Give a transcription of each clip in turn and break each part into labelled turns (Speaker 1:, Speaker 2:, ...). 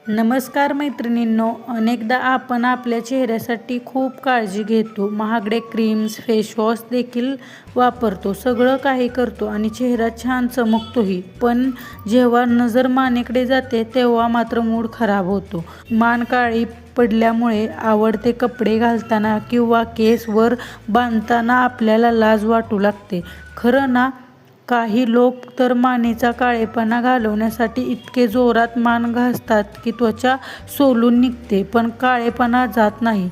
Speaker 1: नमस्कार मैत्रिणींनो, अनेकदा आपण आपल्या चेहऱ्यासाठी खूप काळजी घेतो. महागडे क्रीम्स, फेसवॉश देखील वापरतो, सगळं काही करतो आणि चेहरा छान चमकतोही. पण जेव्हा नजर मानेकडे जाते तेव्हा मात्र मूड खराब होतो. मान काळी पडल्यामुळे, आवडते कपडे घालताना किंवा केस वर बांधताना आपल्याला लाज वाटू लागते. खरं ना? काही लोक तर मानेचा काळेपणा घालवण्यासाठी इतके जोरात मान घासतात की त्वचा सोलून निघते, पण काळेपणा जात नाही.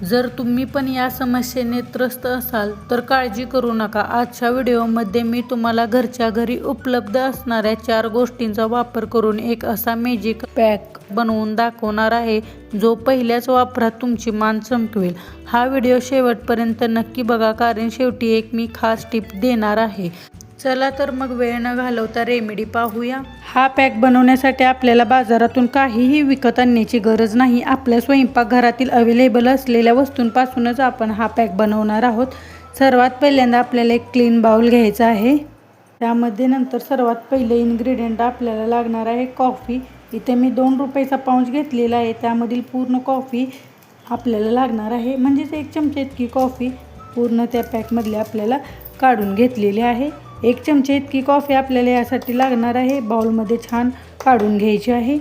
Speaker 1: जर तुम्ही पण या समस्येने त्रस्त असाल तर काळजी करू नका. आजच्या व्हिडिओमध्ये मी तुम्हाला घरच्या घरी उपलब्ध असणाऱ्या 4 गोष्टींचा वापर करून एक असा मॅजिक पॅक बनवून दाखवणार आहे, जो पहिल्याच वापरात तुमची मान चमकवेल. हा व्हिडिओ शेवटपर्यंत नक्की बघा, कारण शेवटी एक मी खास टिप देणार आहे. चला तर मग वेळ न घालवता रेमेडी पाहूया. हा पॅक बनवण्यासाठी आपल्याला बाजारातून काहीही विकत आणण्याची गरज नाही. आपल्या स्वयंपाकघरातील अवेलेबल असलेल्या वस्तूंपासूनच आपण हा पॅक बनवणार आहोत. सर्वात पहिल्यांदा आपल्याला एक क्लीन बाउल घ्यायचा आहे. त्यामध्ये नंतर सर्वात पहिले इन्ग्रेडियंट आपल्याला लागणार आहे कॉफी. इथे मी 2 रुपयाचा पाऊच घेतलेला आहे. त्यामधील पूर्ण कॉफी आपल्याला लागणार आहे, म्हणजेच 1 चमचे इतकी कॉफी पूर्ण त्या पॅकमधली आपल्याला काढून घेतलेली आहे. 1 चमचे इतकी कॉफी आपल्याला यासाठी लागणार आहे. बाउलमध्ये छान काढून घ्यायची आहे.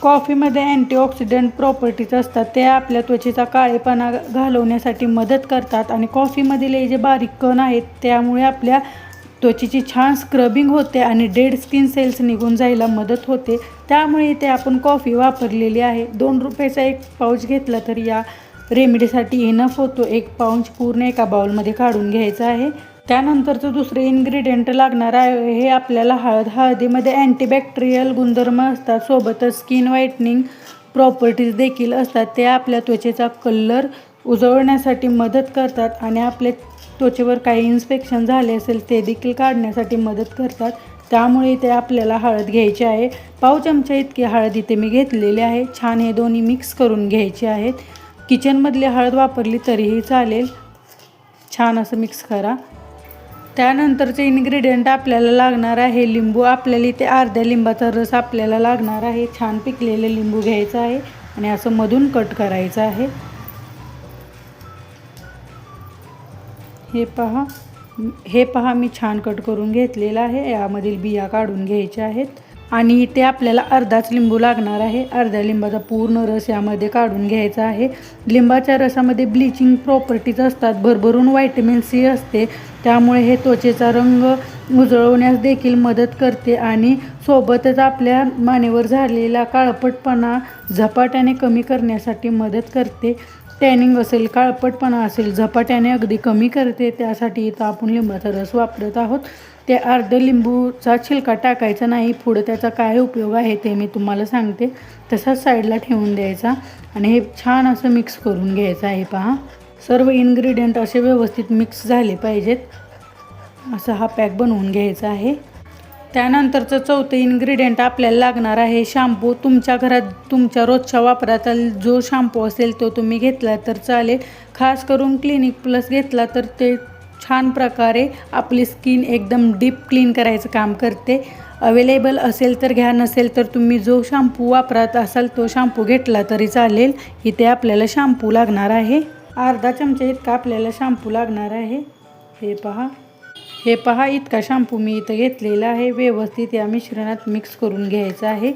Speaker 1: कॉफीमध्ये अँटीऑक्सिडंट प्रॉपर्टीज असतात, ते आपल्या त्वचेचा काळेपणा घालवण्यासाठी मदत करतात आणि कॉफीमधील हे जे बारीक कण आहेत त्यामुळे आपल्या त्वचेची छान स्क्रबिंग होते आणि डेड स्किन सेल्स निघून जायला मदत होते. त्यामुळे इथे आपण कॉफी वापरलेली आहे. 2 रुपयाचा 1 पाऊच घेतला तर या रेमेडीसाठी इनफ होतो. 1 पाऊच पूर्ण एका बाउलमध्ये काढून घ्यायचा आहे. त्यानंतरचं दुसरे इन्ग्रेडियंट लागणार आहे हे आपल्याला हळद. हळदीमध्ये अँटीबॅक्टेरियल गुणधर्म असतात, सोबतच स्किन व्हाईटनिंग प्रॉपर्टीज देखील असतात. ते आपल्या त्वचेचा कलर उजळण्यासाठी मदत करतात आणि आपल्या त्वचेवर काही इन्फेक्शन झाले असेल ते देखील काढण्यासाठी मदत करतात. त्यामुळे इथे आपल्याला हळद घ्यायची आहे. पाव चमचा इतकी हळद इथे मी घेतलेली आहे. छान हे दोन्ही मिक्स करून घ्यायचे आहेत. किचनमधली हळद वापरली तरीही चालेल. छान असं मिक्स करा. त्यानंतरचे इन्ग्रेडियंट आपल्याला लागणार आहे लिंबू. आपल्याला इथे अर्ध्या लिंबाचा रस आपल्याला लागणार आहे. छान पिकलेले लिंबू घ्यायचं आहे आणि असं मधून कट करायचं आहे. हे पहा मी छान कट करून घेतलेलं आहे. यामधील बिया काढून घ्यायच्या आहेत आणि इथे आपल्याला अर्धाच लिंबू लागणार आहे. अर्ध्या लिंबाचा पूर्ण रस यामध्ये काढून घ्यायचा आहे. लिंबाच्या रसामध्ये ब्लिचिंग प्रॉपर्टीज असतात, भरभरून व्हिटॅमिन सी असते. त्यामुळे हे त्वचेचा रंग उजळवण्यास देखील मदत करते आणि सोबतच आपल्या मानेवर झालेला काळपटपणा झपाट्याने कमी करण्यासाठी मदत करते. टॅनिंग असेल, काळपटपणा असेल, झपाट्याने अगदी कमी करते. त्यासाठी इथं आपण लिंबाचा रस वापरत आहोत. ते अर्ध लिंबूचा छिलका टाकायचा नाही. पुढं त्याचा काय उपयोग आहे ते मी तुम्हाला सांगते. तसाच साईडला ठेवून द्यायचा आणि हे छान असं मिक्स करून घ्यायचं आहे. पहा, सर्व इन्ग्रेडियंट असे व्यवस्थित मिक्स झाले पाहिजेत. असा हा पॅक बनवून घ्यायचा आहे. त्यानंतरचं चौथं इन्ग्रेडियंट आपल्याला लागणार आहे शॅम्पू. तुमच्या घरात तुमच्या रोजच्या वापराचा जो शॅम्पू असेल तो तुम्ही घेतला तर चालेल. खास करून क्लिनिक प्लस घेतला तर ते छान प्रकारे आपली स्किन एकदम डीप क्लीन करायचं काम करते. अवेलेबल असेल तर घ्या, नसेल तर तुम्ही जो शॅम्पू वापरत असाल तो शॅम्पू घेतला तरी चालेल. इथे आपल्याला शॅम्पू लागणार आहे. अर्धा चमचा इतका आपल्याला शॅम्पू लागणार आहे. हे पहा इतका शॅम्पू मी इथं घेतलेला आहे. व्यवस्थित या मिश्रणात मिक्स करून घ्यायचं आहे.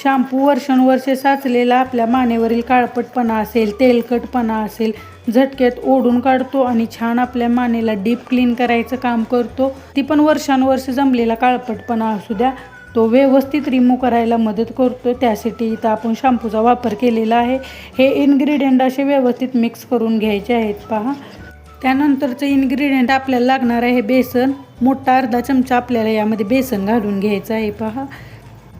Speaker 1: शॅम्पू वर्षानुवर्षे साचलेला आपल्या मानेवरील काळपटपणा असेल, तेलकटपणा असेल, झटक्यात ओढून काढतो आणि छान आपल्या मानेला डीप क्लीन करायचं काम करतो. ती पण वर्षानुवर्ष जमलेला काळपटपणा असू द्या, तो व्यवस्थित रिमूव्ह करायला मदत करतो. त्यासाठी इथं आपण शॅम्पूचा वापर केलेला आहे. हे इन्ग्रेडियंट असे व्यवस्थित मिक्स करून घ्यायचे आहेत. पहा, त्यानंतरचं इन्ग्रेडियंट आपल्याला लागणार आहे बेसन. मोठा अर्धा चमचा आपल्याला यामध्ये बेसन घालून घ्यायचं आहे. पहा,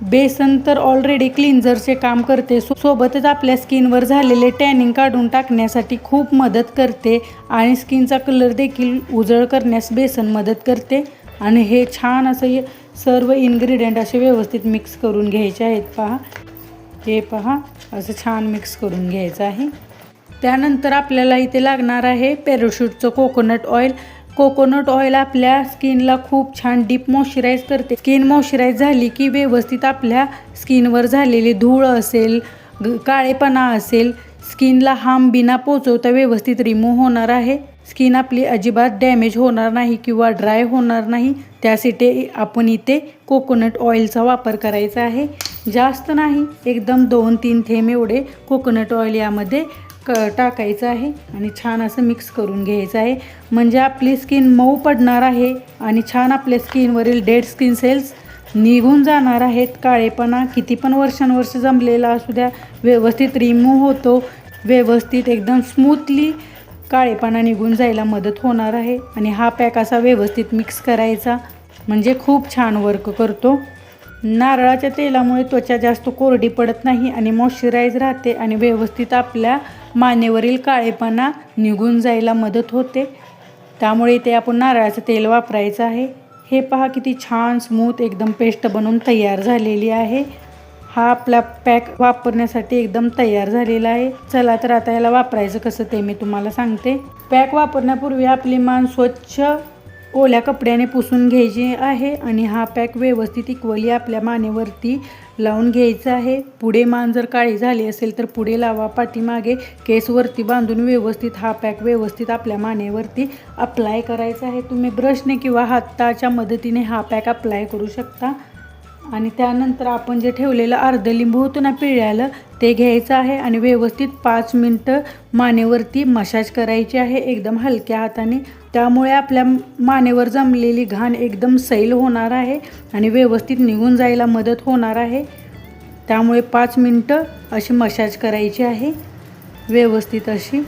Speaker 1: बेसन तर ऑलरेडी क्लिन्झरचे काम करते, सोबतच आपल्या स्किनवर झालेले टॅनिंग काढून टाकण्यासाठी खूप मदत करते आणि स्किनचा कलर देखील उजळ करण्यास बेसन मदत करते. आणि हे छान असं सर्व इन्ग्रेडियंट असे व्यवस्थित मिक्स करून घ्यायचे आहेत. पहा, हे पहा असं छान मिक्स करून घ्यायचं आहे. त्यानंतर आपल्याला इथे लागणार आहे पॅराशूटचं कोकोनट ऑइल. कोकोनट ऑइल आपल्या स्किनला खूप छान डीप मॉइश्चराईज करते. स्किन मॉइश्चराईज झाली की व्यवस्थित आपल्या स्किनवर झालेली धूळ असेल, काळेपणा असेल, स्किनला हार्म बिना पोचवता व्यवस्थित रिमूव्ह होणार आहे. स्किन आपली अजिबात डॅमेज होणार नाही किंवा ड्राय होणार नाही. त्यासाठी आपण इथे कोकोनट ऑइलचा वापर करायचा आहे. जास्त नाही, एकदम 2-3 थेंब एवढे कोकोनट ऑइल यामध्ये टाकायचं आहे आणि छान असं मिक्स करून घ्यायचं आहे. म्हणजे आपली स्किन मऊ पडणार आहे आणि छान आपल्या स्किनवरील डेड स्किन सेल्स निघून जाणार आहेत. काळेपणा किती पण वर्षानुवर्ष जमलेला असू द्या, व्यवस्थित रिमूव्ह होतो. व्यवस्थित एकदम स्मूथली काळेपणा निघून जायला मदत होणार आहे. आणि हा पॅक असा व्यवस्थित मिक्स करायचा, म्हणजे खूप छान वर्क करतो. नारळाच्या तेलामुळे त्वचा जास्त कोरडी पडत नाही आणि मॉइश्चराईज राहते आणि व्यवस्थित आपल्या मानेवरील काळेपणा निघून जायला मदत होते. त्यामुळे इथे आपण नारळाचं तेल वापरायचं आहे. हे पहा किती छान स्मूथ एकदम पेस्ट बनवून तयार झालेली आहे. हा आपला पॅक वापरण्यासाठी एकदम तयार झालेला आहे. चला तर आता याला वापरायचं कसं ते मी तुम्हाला सांगते. पॅक वापरण्यापूर्वी आपली मान स्वच्छ ओल्या कपड्याने पुसून घ्यायची आहे आणि हा पॅक व्यवस्थित इक्वली आपल्या मानेवरती लावून घ्यायचा आहे. पुढे मान जर काळी झाली असेल तर पुढे लावा, पाठीमागे केसवरती बांधून व्यवस्थित हा पॅक व्यवस्थित आपल्या मानेवरती अप्लाय करायचा आहे. तुम्ही ब्रशने किंवा हाताच्या मदतीने हा पॅक अप्लाय करू शकता. आणि त्यानंतर आपण जे ठेवलेलं अर्ध लिंबू होतं ना पिळलेलं, ते घ्यायचं आहे आणि व्यवस्थित 5 मिनटं मानेवरती मसाज करायची आहे एकदम हलक्या हाताने. त्यामुळे आपल्या मानेवर जमलेली घाण एकदम सैल होणार आहे आणि व्यवस्थित निघून जायला मदत होणार आहे. त्यामुळे 5 मिनटं अशी मसाज करायची आहे व्यवस्थित अशी.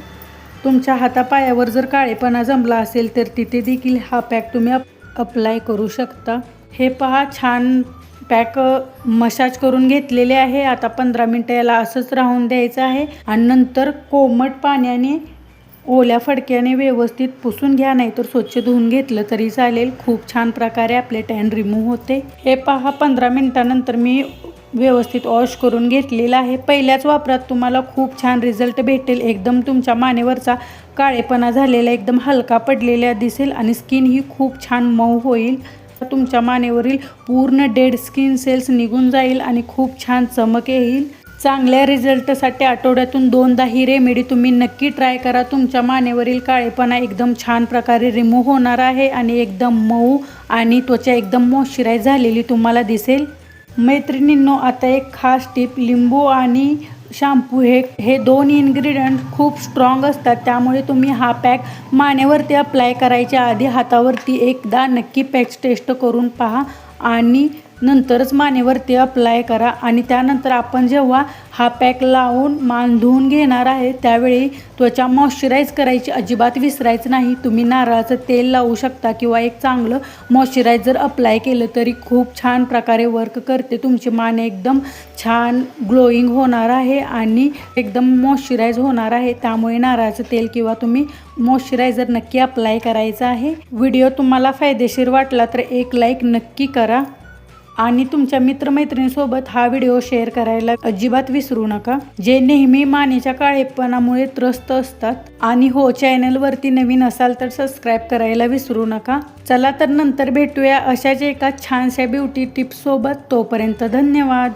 Speaker 1: तुमच्या हातापायावर जर काळेपणा जमला असेल तर तिथे देखील हा पॅक तुम्ही अप्लाय करू शकता. हे पहा छान पॅक मसाज करून घेतलेले आहे. आता 15 मिनटं याला असंच राहून द्यायचं आहे आणि नंतर कोमट पाण्याने ओल्या फडक्याने व्यवस्थित पुसून घ्या, नाही तर स्वच्छ धुवून घेतलं तरी चालेल. खूप छान प्रकारे आपले टॅन रिमूव्ह होते. हे पहा 15 मिनटानंतर मी व्यवस्थित वॉश करून घेतलेला आहे. पहिल्याच वापरात तुम्हाला खूप छान रिझल्ट भेटेल. एकदम तुमच्या मानेवरचा काळेपणा झालेला एकदम हलका पडलेला दिसेल आणि स्किन ही खूप छान मऊ होईल. तुमच्या मानेवरील पूर्ण डेड स्किन सेल्स निघून जाईल आणि खूप छान चमक येईल. चांगल्या रिझल्टसाठी आठवड्यातून 2दा ही रेमेडी तुम्ही नक्की ट्राय करा. तुमच्या मानेवरील काळेपणा एकदम छान प्रकारे रिमूव्ह होणार आहे आणि एकदम मऊ आणि त्वचा एकदम मॉइश्चराईज झालेली तुम्हाला दिसेल. मैत्रिणींनो, आता एक खास टिप, लिंबू आणि शॅम्पू हे 2 इन्ग्रेडियंट खूप स्ट्रॉंग असतात. त्यामुळे तुम्ही हा पॅक मानेवरती अप्लाय करायच्या आधी हातावरती एकदा नक्की पॅक टेस्ट करून पहा आणि नंतरच मानेवरती अप्लाय करा. आणि त्यानंतर आपण जेव्हा हा पॅक लावून मान धुवून घेणार आहे त्यावेळी त्वचा मॉइश्चराईज करायची अजिबात विसरायचं नाही. तुम्ही नारळाचं तेल लावू शकता किंवा एक चांगलं मॉइश्चरायझर अप्लाय केलं तरी खूप छान प्रकारे वर्क करते. तुमची मान एकदम छान ग्लोईंग होणार आहे आणि एकदम मॉइश्चराईज होणार आहे. त्यामुळे नारळाचं तेल किंवा तुम्ही मॉइश्चरायझर नक्की अप्लाय करायचं आहे. व्हिडिओ तुम्हाला फायदेशीर वाटला तर एक लाईक नक्की करा आणि तुमच्या मित्रमैत्रिणींसोबत हा व्हिडिओ शेअर करायला अजिबात विसरू नका, जे नेहमी मानेच्या काळेपणामुळे त्रस्त असतात. आणि हो, चॅनलवरती नवीन असाल तर सबस्क्राईब करायला विसरू नका. चला तर नंतर भेटूया अशाच एका छानशा ब्युटी टिप्ससोबत. तोपर्यंत धन्यवाद.